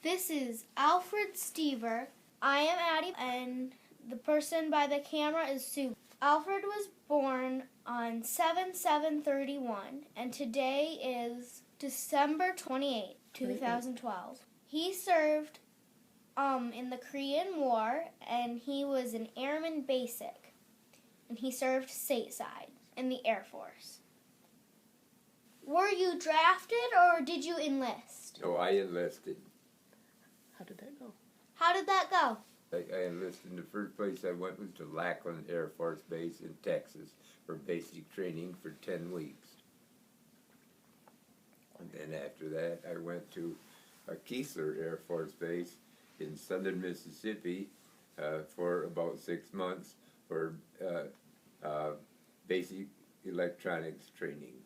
This is Alfred Stuever. I am Addie, and the person by the camera is Sue. Alfred was born on 7/7/31, and today is December 28, 2012. He served in the Korean War, and he was an Airman Basic, and he served stateside in the Air Force. Were you drafted, or did you enlist? No, I enlisted. How did that go? How did that go? I enlisted in the first place I went was to Lackland Air Force Base in Texas for basic training for 10 weeks. And then after that I went to Keesler Air Force Base in southern Mississippi for about 6 months for basic electronics training.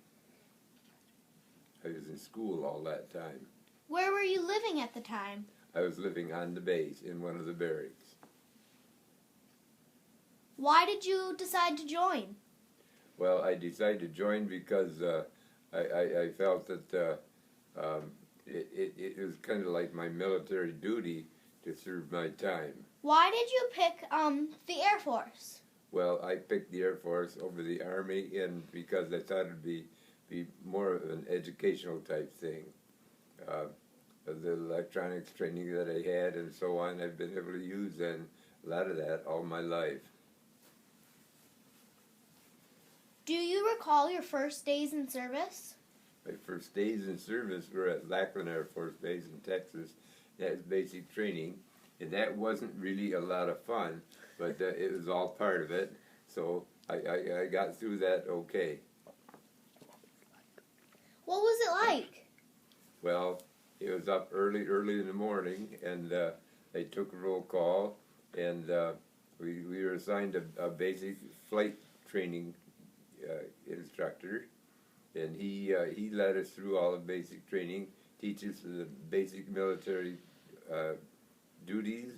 I was in school all that time. Where were you living at the time? I was living on the base in one of the barracks. Why did you decide to join? Well, I decided to join because I felt that it was kind of like my military duty to serve my time. Why did you pick the Air Force? Well, I picked the Air Force over the Army, and because I thought it would be more of an educational type thing. The electronics training that I had and so on, I've been able to use a lot of that all my life. Do you recall your first days in service? My first days in service were at Lackland Air Force Base in Texas. That was basic training, and that wasn't really a lot of fun, but it was all part of it, so I got through that okay. What was it like? Well, it was up early in the morning, and they took a roll call, and we were assigned a basic flight training instructor, and he led us through all the basic training, teach us the basic military duties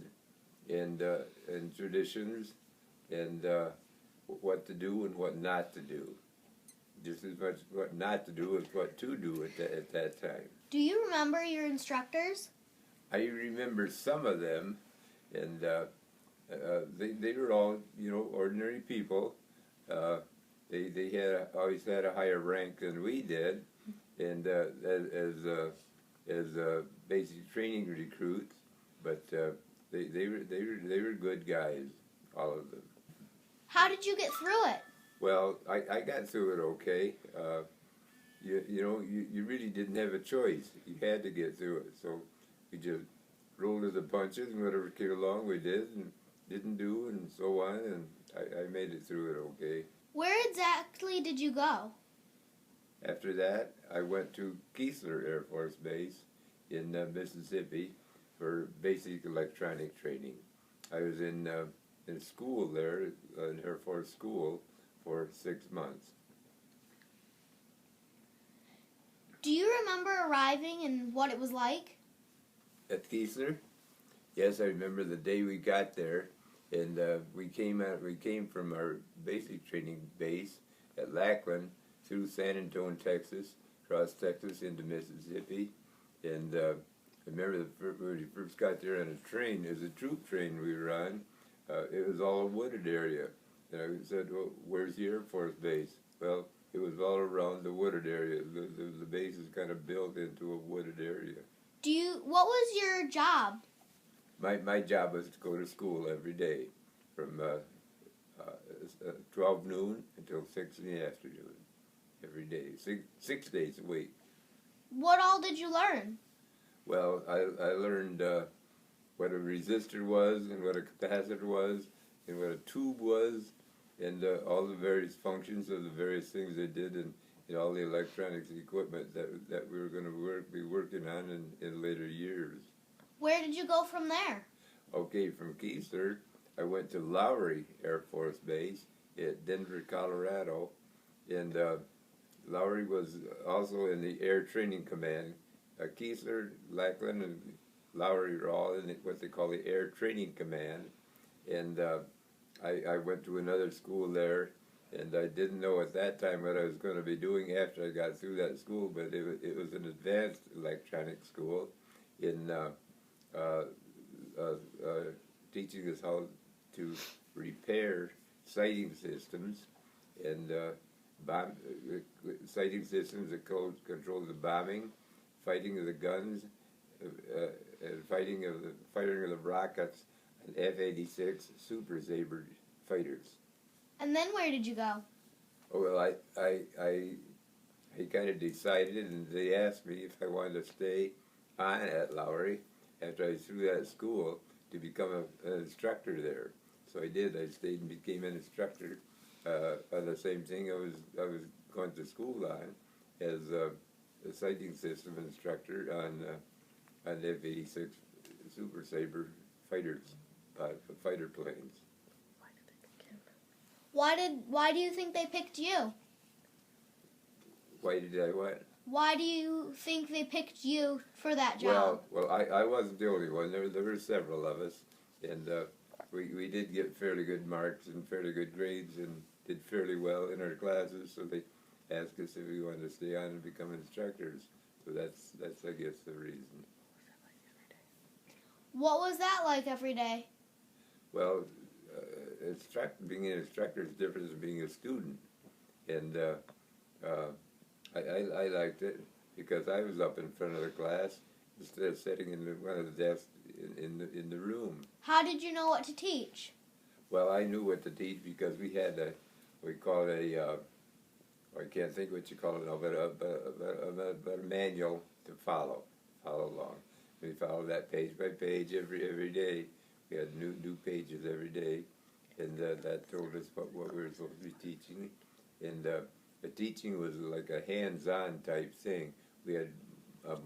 and traditions, and what to do and what not to do. Just as much what not to do as what to do at that time. Do you remember your instructors? I remember some of them, and they were all, ordinary people. They always had a higher rank than we did, and as basic training recruits, but they were good guys, all of them. How did you get through it? Well, I got through it okay. You really didn't have a choice. You had to get through it. So we just rolled with the punches, and whatever came along we did and didn't do, and so on, and I made it through it okay. Where exactly did you go? After that, I went to Keesler Air Force Base in Mississippi for basic electronic training. I was in school there, in Air Force School, for 6 months. Do you remember arriving and what it was like? At Keesler? Yes, I remember the day we got there, and we came from our basic training base at Lackland through San Antonio, Texas, across Texas into Mississippi, and I remember when we first got there on a train, it was a troop train we were on. It was all a wooded area. And I said, well, where's the Air Force Base? Well, it was all around the wooded area. The base is kind of built into a wooded area. What was your job? My job was to go to school every day from 12 noon until 6 in the afternoon. Every day, six days a week. What all did you learn? Well, I learned what a resistor was and what a capacitor was and what a tube was, and all the various functions of the various things they did, and all the electronics equipment that we were going to be working on in later years. Where did you go from there? Okay, from Keesler, I went to Lowry Air Force Base at Denver, Colorado, and Lowry was also in the Air Training Command. Keesler, Lackland, and Lowry were all in what they call the Air Training Command, and I went to another school there, and I didn't know at that time what I was going to be doing after I got through that school, but it was an advanced electronic school in uh, uh, uh, teaching us how to repair sighting systems and sighting systems that control the bombing, fighting of the guns, and firing of the rockets and F-86 Super Sabre fighters. And then where did you go? Oh, well, I kind of decided, and they asked me if I wanted to stay on at Lowry after I was through that school to become an instructor there. So I did. I stayed and became an instructor on the same thing I was going to school on as a sighting system instructor on F-86 Super Sabre fighters, fighter planes. Why did they pick him? Why do you think they picked you? Why did I what? Why do you think they picked you for that job? Well, I wasn't the only one. There were several of us, and we did get fairly good marks and fairly good grades and did fairly well in our classes. So they asked us if we wanted to stay on and become instructors. So that's I guess the reason. What was that like every day? Well, being an instructor is different than being a student, and I liked it because I was up in front of the class instead of sitting in one of the desks in the room. How did you know what to teach? Well, I knew what to teach because we had we call it I can't think what you call it now, but a manual to follow along. We followed that page by page every day. We had new pages every day, and that told us what we were supposed to be teaching. And the teaching was like a hands-on type thing. We had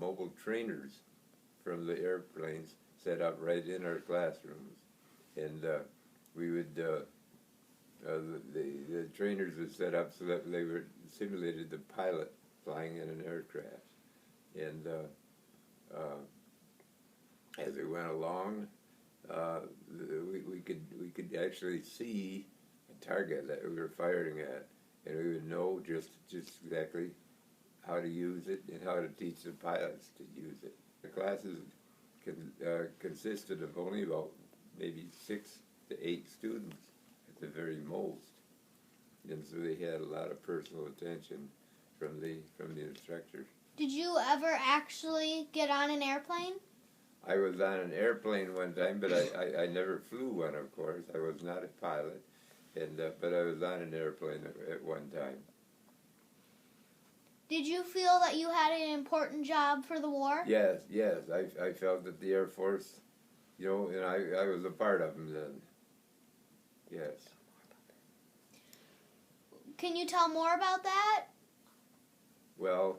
mobile trainers from the airplanes set up right in our classrooms, and we would the trainers were set up so that they were simulated the pilot flying in an aircraft, and as we went along, we could actually see a target that we were firing at, and we would know just exactly how to use it and how to teach the pilots to use it. The classes consisted of only about maybe 6 to 8 students at the very most, and so they had a lot of personal attention from the instructors. Did you ever actually get on an airplane? I was on an airplane one time, but I never flew one, of course. I was not a pilot, and but I was on an airplane at one time. Did you feel that you had an important job for the war? Yes. I felt that the Air Force, and I was a part of them then. Yes. Can you tell more about that? Well,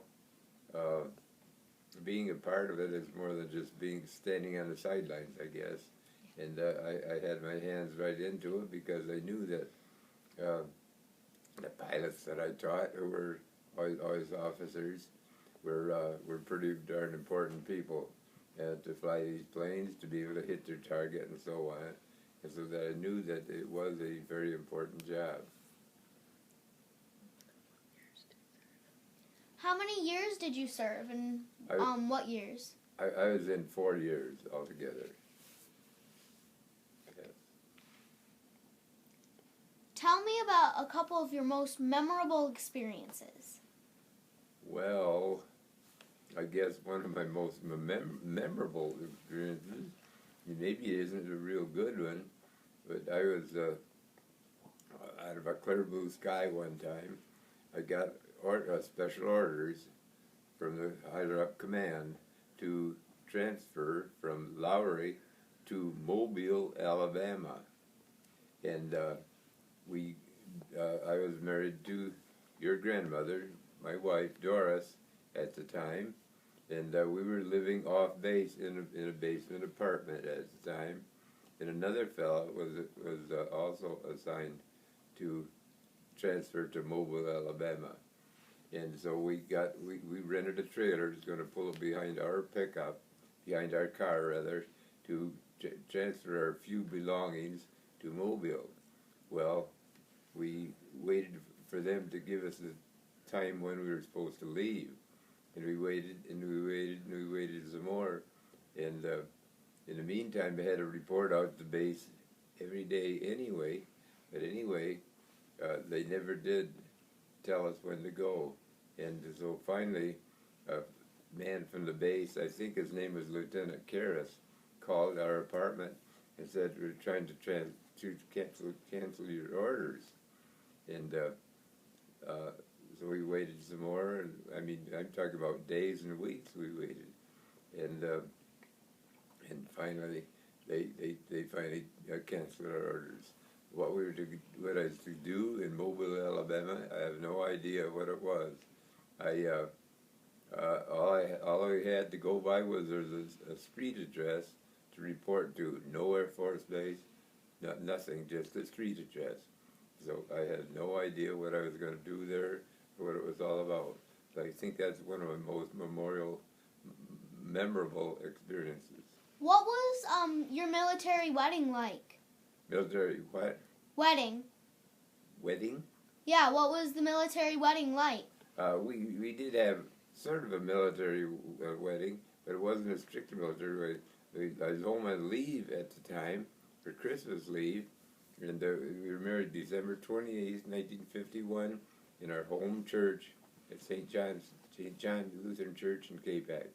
being a part of it is more than just standing on the sidelines, I guess. And I had my hands right into it because I knew that the pilots that I taught, who were always officers, were pretty darn important people to fly these planes, to be able to hit their target and so on. And so that I knew that it was a very important job. How many years did you serve, and what years? I was in 4 years altogether. Yes. Tell me about a couple of your most memorable experiences. Well, I guess one of my most memorable experiences, maybe it isn't a real good one, but I was out of a clear blue sky one time. I got special orders from the higher up command to transfer from Lowry to Mobile, Alabama, and I was married to your grandmother, my wife Doris, at the time, and we were living off base in a basement apartment at the time, and another fellow was also assigned to transfer to Mobile, Alabama. And so we rented a trailer that's going to pull it behind our car rather, to transfer our few belongings to Mobile. Well, we waited for them to give us the time when we were supposed to leave, and we waited and we waited and we waited some more, and in the meantime, they had to report out the base every day anyway. But anyway, they never did tell us when to go. And so finally, a man from the base, I think his name was Lieutenant Karras, called our apartment and said, we're trying to cancel your orders. And so we waited some more. And I mean, I'm talking about days and weeks we waited. And finally, they finally canceled our orders. What I was to do in Mobile, Alabama, I have no idea what it was. All I had to go by was there was a street address to report to. No Air Force Base, nothing, just a street address. So I had no idea what I was going to do there or what it was all about. So I think that's one of my most memorable experiences. What was your military wedding like? Military what? Wedding. Wedding? Yeah, what was the military wedding like? We did have sort of a military wedding, but it wasn't a strict military wedding. I was home on leave at the time, for Christmas leave, and we were married December 28th, 1951, in our home church at St. John Lutheran Church in Capac.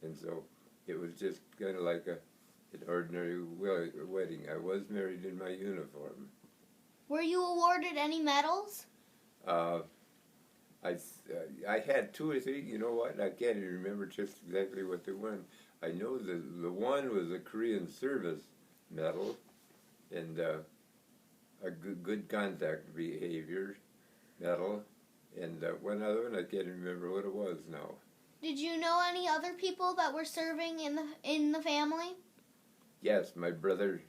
And so it was just kind of like an ordinary wedding. I was married in my uniform. Were you awarded any medals? I had two or three. You know what? I can't even remember just exactly what they won. I know the one was a Korean Service Medal and a good contact behavior medal, and one other one I can't remember what it was now. Did you know any other people that were serving in the family? Yes, my brother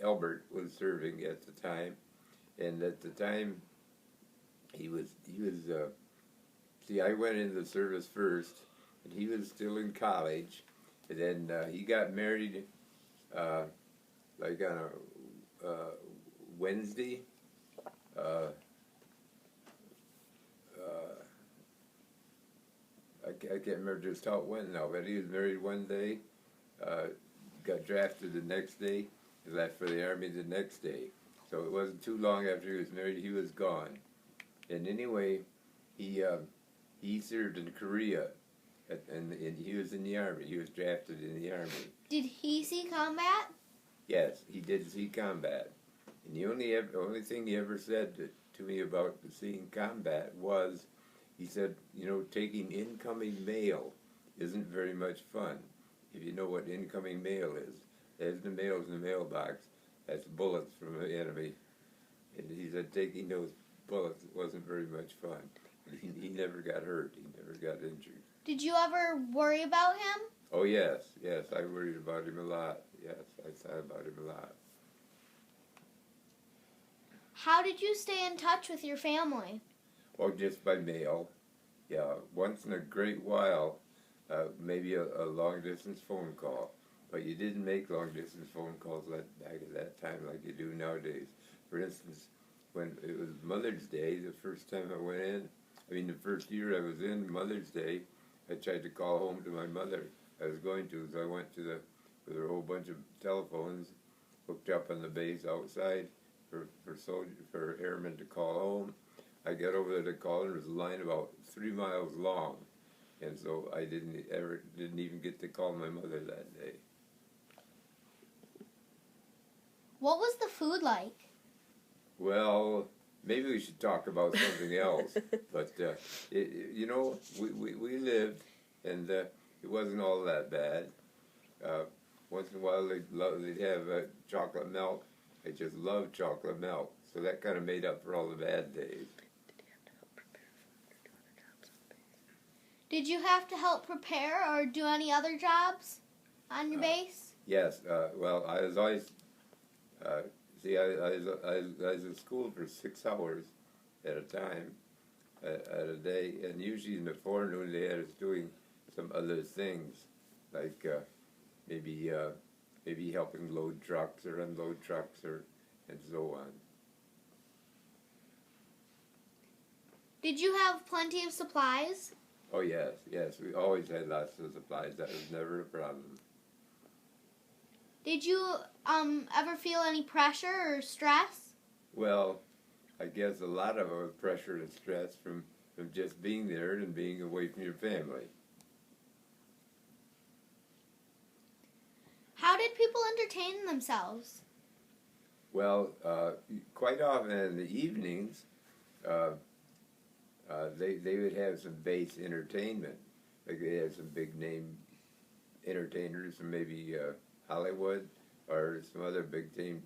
Albert was serving at the time, and at the time he was. See, I went into the service first, and he was still in college, and then he got married, like on a Wednesday. I can't remember just how it went now, but he was married one day, got drafted the next day, and left for the Army the next day. So it wasn't too long after he was married, he was gone. And anyway, he served in Korea, and he was in the Army. He was drafted in the Army. Did he see combat? Yes, he did see combat. And the only thing he ever said to me about seeing combat was, he said, you know, taking incoming mail isn't very much fun. If you know what incoming mail is, there's the mail's in the mailbox. That's bullets from the enemy. And he said taking those bullets wasn't very much fun. He never got hurt. He never got injured. Did you ever worry about him? Oh, yes. Yes, I worried about him a lot. Yes, I thought about him a lot. How did you stay in touch with your family? Oh, just by mail. Yeah, once in a great while, maybe a long-distance phone call. But you didn't make long-distance phone calls back at that time like you do nowadays. For instance, when it was Mother's Day, the first time I went in, the first year I was in Mother's Day, I tried to call home to my mother. I was going to, so I went with a whole bunch of telephones hooked up on the base outside for airmen to call home. I got over there to call, and there was a line about 3 miles long, and so I didn't even get to call my mother that day. What was the food like? Well, maybe we should talk about something else. But we lived, and it wasn't all that bad. Once in a while, they'd have chocolate milk. I just loved chocolate milk, so that kind of made up for all the bad days. Did you have to help prepare or do any other jobs on your base? Yes. Well, I was always I was in school for 6 hours at a time, at a day, and usually in the forenoon they had us doing some other things, like maybe helping load trucks or unload trucks and so on. Did you have plenty of supplies? Oh yes, we always had lots of supplies. That was never a problem. Did you ever feel any pressure or stress? Well, I guess a lot of it was pressure and stress from just being there and being away from your family. How did people entertain themselves? Well, quite often in the evenings, they would have some base entertainment. Like they had some big name entertainers from maybe Hollywood or some other big time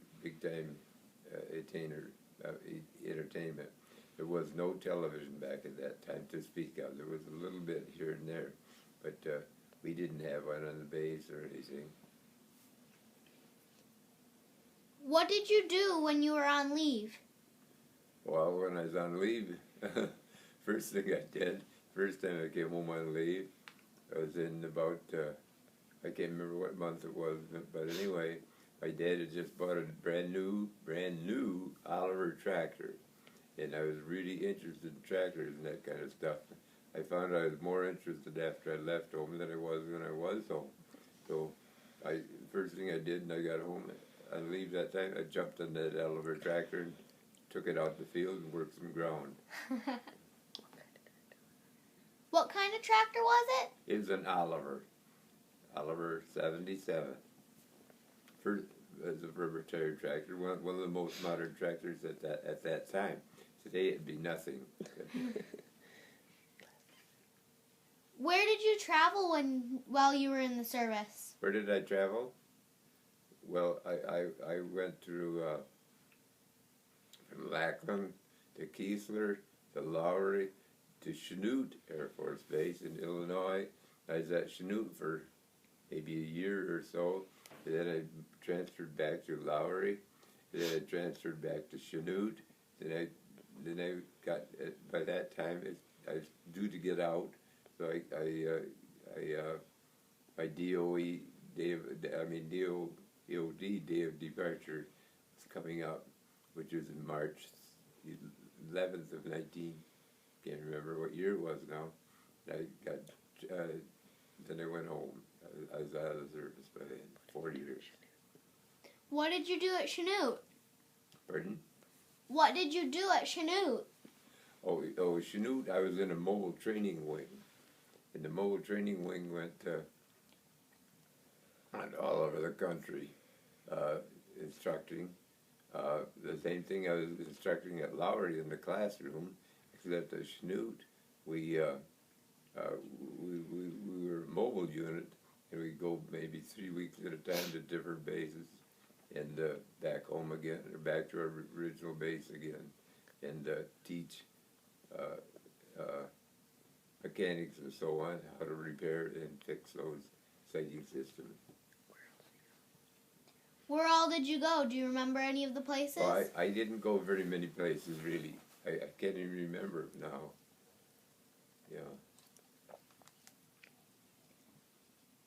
entertainment. There was no television back at that time to speak of. There was a little bit here and there, but we didn't have one on the base or anything. What did you do when you were on leave? Well, when I was on leave, first thing I did, first time I came home on leave, I was in about, I can't remember what month it was, but anyway, my dad had just bought a brand new Oliver tractor, and I was really interested in tractors and that kind of stuff. I found I was more interested after I left home than I was when I was home. So, first thing I did when I got home on leave that time, I jumped on that Oliver tractor and took it out the field and worked some ground. What kind of tractor was it? It was an Oliver 77. First, as a proprietary tractor, one of the most modern tractors at that time. Today it'd be nothing. Where did you travel while you were in the service? Where did I travel? Well, I went through from Lackland to Keesler to Lowry to Chanute Air Force Base in Illinois. I was at Chanute for maybe a year or so. And then I transferred back to Lowry. And then I transferred back to Chanute. Then I got, by that time, I was due to get out. So my DOE, EOD, day of departure was coming up, which was in March 11th of 19, can't remember what year it was now. I got, then I went home. I was out of the service by then, 4 years. What did you do at Chanute? Pardon? What did you do at Chanute? Oh, Chanute, I was in a mobile training wing. And the mobile training wing went all over the country instructing. The same thing I was instructing at Lowry in the classroom, except at Chanute, we were a mobile unit, and we'd go maybe 3 weeks at a time to different bases, and back home again, or back to our original base again, and teach mechanics and so on how to repair and fix those sighting systems. Where all did you go? Do you remember any of the places? Well, I didn't go very many places, really. I can't even remember now. Yeah.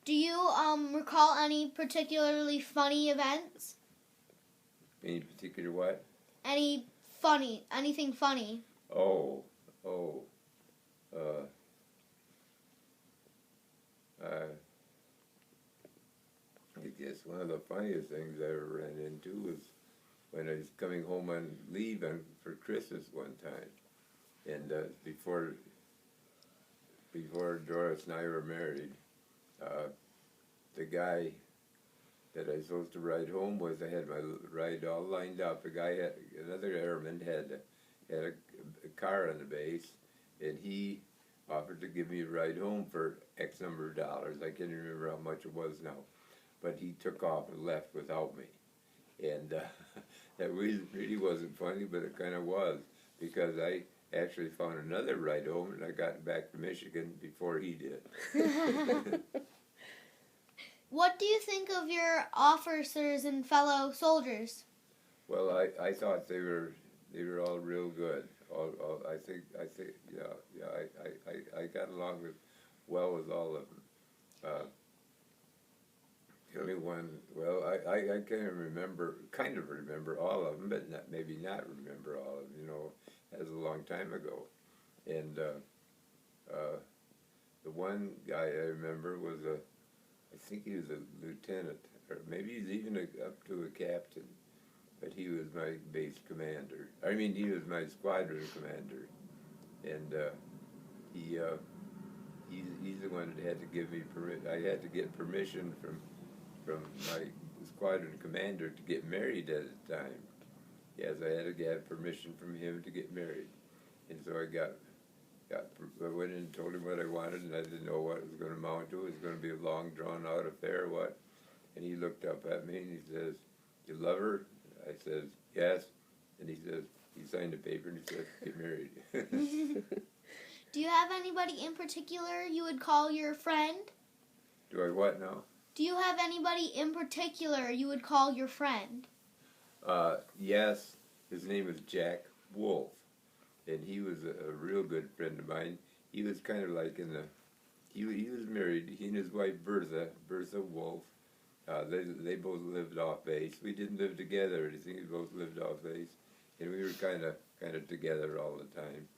Do you recall any particularly funny events? Any particular what? Anything funny? I guess one of the funniest things I ever ran into was when I was coming home on leave for Christmas one time, and before Doris and I were married, the guy that I was supposed to ride home with, I had my ride all lined up. Another airman had a car on the base, and he offered to give me a ride home for X number of dollars. I can't remember how much it was now, but he took off and left without me, and that really wasn't funny, but it kind of was, because I actually found another ride home, and I got back to Michigan before he did. What do you think of your officers and fellow soldiers? Well, I thought they were all real good. I think I got along well with all of them. The only one, well, I kind of remember all of them, but maybe not remember all of them. You know, that was a long time ago. And the one guy I remember was I think he was a lieutenant, or maybe he's even up to a captain, but he was my base commander. I mean, he was my squadron commander, and he's the one that had to give me permission. I had to get permission from my squadron commander to get married at the time. Yes, I had to get permission from him to get married, and so I went in and told him what I wanted, and I didn't know what it was going to amount to. It was going to be a long, drawn-out affair, or what? And he looked up at me and he says, "You love her?" I says, "Yes." And he says, he signed a paper and he says, "Get married." Do you have anybody in particular you would call your friend? Do I what now? Do you have anybody in particular you would call your friend? Yes. His name is Jack Wolf, and he was a real good friend of mine. He was kind of like he was married. He and his wife Bertha Wolf. They both lived off base. We didn't live together or anything. We both lived off base, and we were kind of together all the time.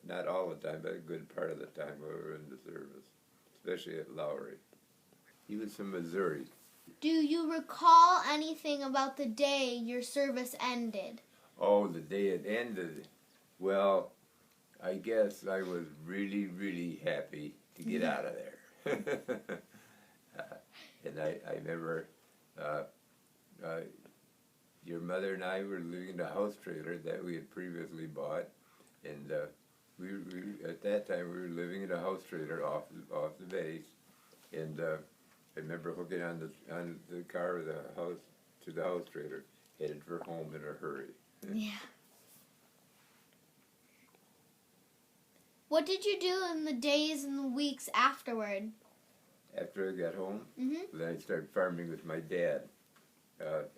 Not all the time, but a good part of the time we were in the service, especially at Lowry. He was from Missouri. Do you recall anything about the day your service ended? Oh, the day it ended. Well, I guess I was really, really happy to get out of there. And I remember your mother and I were living in a house trailer that we had previously bought, and we at that time we were living in a house trailer off the base, and I remember hooking on the car of the house to the house trailer, headed for home in a hurry. Yeah. What did you do in the days and the weeks afterward? After I got home, then I started farming with my dad,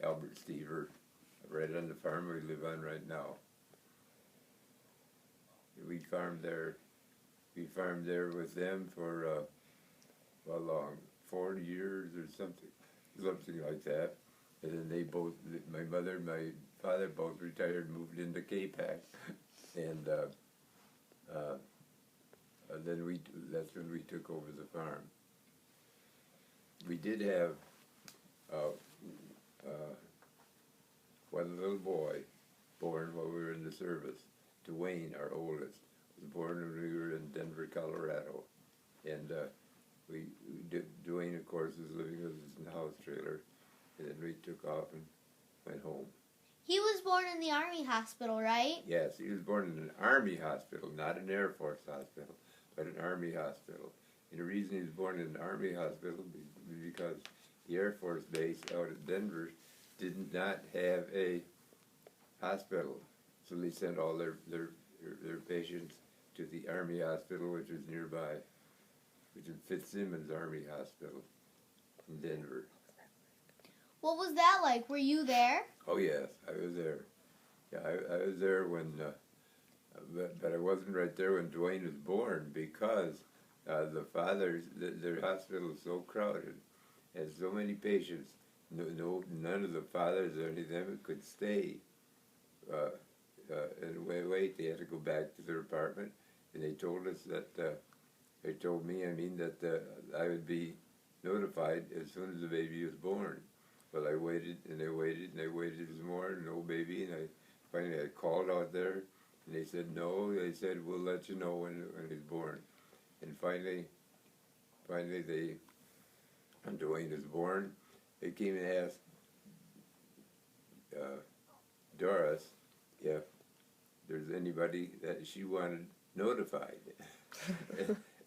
Alfred Stuever, right on the farm we live on right now. We farmed there with them for how long? 4 years or something like that. And then they both, my mother and my father both retired, moved into Capac, and then that's when we took over the farm. We did have one little boy born while we were in the service. Dwayne, our oldest, was born when we were in Denver, Colorado, and Dwayne, of course, was living with us in the house trailer, and then we took off and went home. He was born in the Army hospital, right? Yes, he was born in an Army hospital, not an Air Force hospital, but an Army hospital. And the reason he was born in an Army hospital was because the Air Force base out at Denver did not have a hospital. So they sent all their patients to the Army hospital, which is nearby, which is Fitzsimmons Army Hospital in Denver. What was that like? Were you there? Oh yes, I was there. Yeah, I was there when, but I wasn't right there when Dwayne was born, because the fathers, their hospital is so crowded, and so many patients. None of the fathers or any of them could stay and wait. They had to go back to their apartment, and they told us that they told me, that I would be notified as soon as the baby was born. But I waited, and they waited, and they waited some more, no baby, and finally I called out there, and they said no. They said, "We'll let you know when he's born." And finally when Dwayne was born, they came and asked Doris if there's anybody that she wanted notified.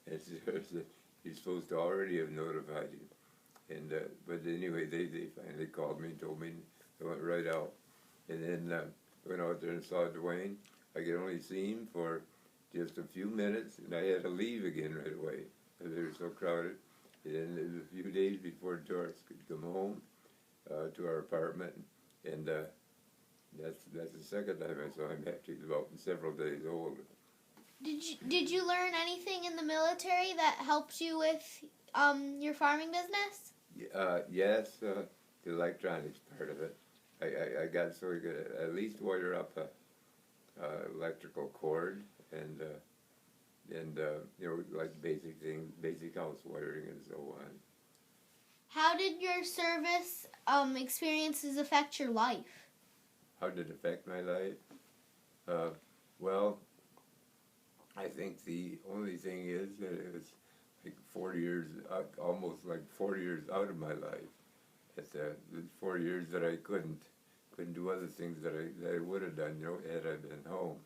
And she said, "You're supposed to already have notified you." And but anyway, they finally called me and told me. I went right out, and then went out there and saw Dwayne. I could only see him for just a few minutes, and I had to leave again right away because they were so crowded. And then it was a few days before Doris could come home to our apartment, and that's the second time I saw him after he was about several days old. Did you learn anything in the military that helped you with your farming business? Yes, the electronics part of it. I got so good at least wire up a electrical cord and like basic things, basic house wiring and so on. How did your service experiences affect your life? How did it affect my life? Well, I think the only thing is that it was like 40 years, almost like 40 years out of my life. It's the 4 years that I couldn't do other things that I would have done, had I been home.